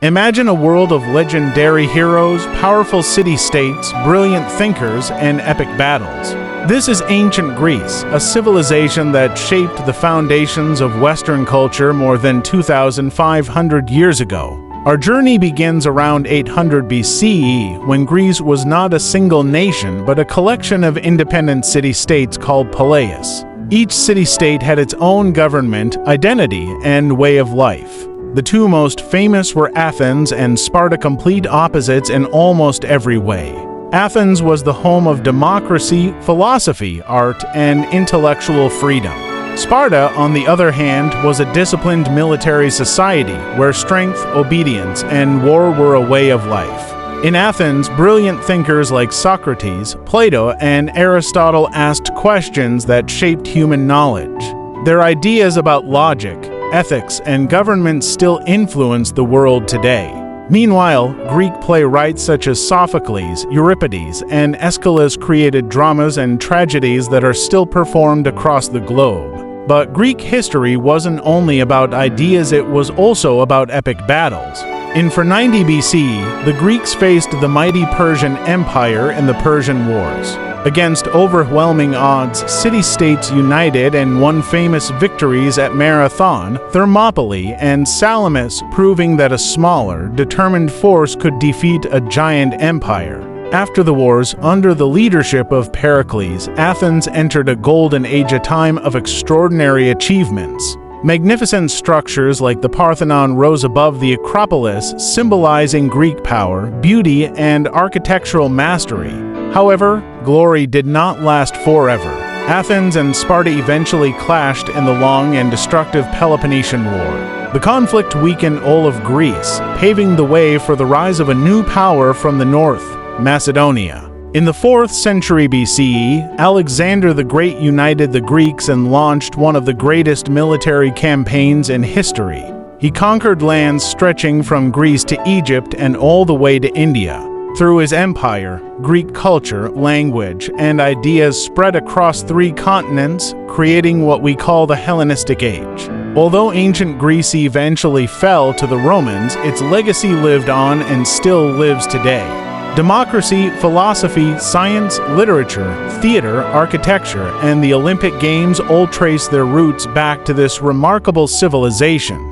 Imagine a world of legendary heroes, powerful city-states, brilliant thinkers, and epic battles. This is ancient Greece, a civilization that shaped the foundations of Western culture more than 2,500 years ago. Our journey begins around 800 BCE, when Greece was not a single nation but a collection of independent city-states called poleis. Each city-state had its own government, identity, and way of life. The two most famous were Athens and Sparta, complete opposites in almost every way. Athens was the home of democracy, philosophy, art, and intellectual freedom. Sparta, on the other hand, was a disciplined military society where strength, obedience, and war were a way of life. In Athens, brilliant thinkers like Socrates, Plato, and Aristotle asked questions that shaped human knowledge. Their ideas about logic, ethics, and government still influence the world today. Meanwhile, Greek playwrights such as Sophocles, Euripides, and Aeschylus created dramas and tragedies that are still performed across the globe. But Greek history wasn't only about ideas, it was also about epic battles. In 490 BCE, the Greeks faced the mighty Persian Empire in the Persian Wars. Against overwhelming odds, city-states united and won famous victories at Marathon, Thermopylae, and Salamis, proving that a smaller, determined force could defeat a giant empire. After the wars, under the leadership of Pericles, Athens entered a golden age, a time of extraordinary achievements. Magnificent structures like the Parthenon rose above the Acropolis, symbolizing Greek power, beauty, and architectural mastery. However, glory did not last forever. Athens and Sparta eventually clashed in the long and destructive Peloponnesian War. The conflict weakened all of Greece, paving the way for the rise of a new power from the north, Macedonia. In the 4th century BCE, Alexander the Great united the Greeks and launched one of the greatest military campaigns in history. He conquered lands stretching from Greece to Egypt and all the way to India. Through his empire, Greek culture, language, and ideas spread across 3 continents, creating what we call the Hellenistic Age. Although ancient Greece eventually fell to the Romans, its legacy lived on and still lives today. Democracy, philosophy, science, literature, theater, architecture, and the Olympic Games all trace their roots back to this remarkable civilization.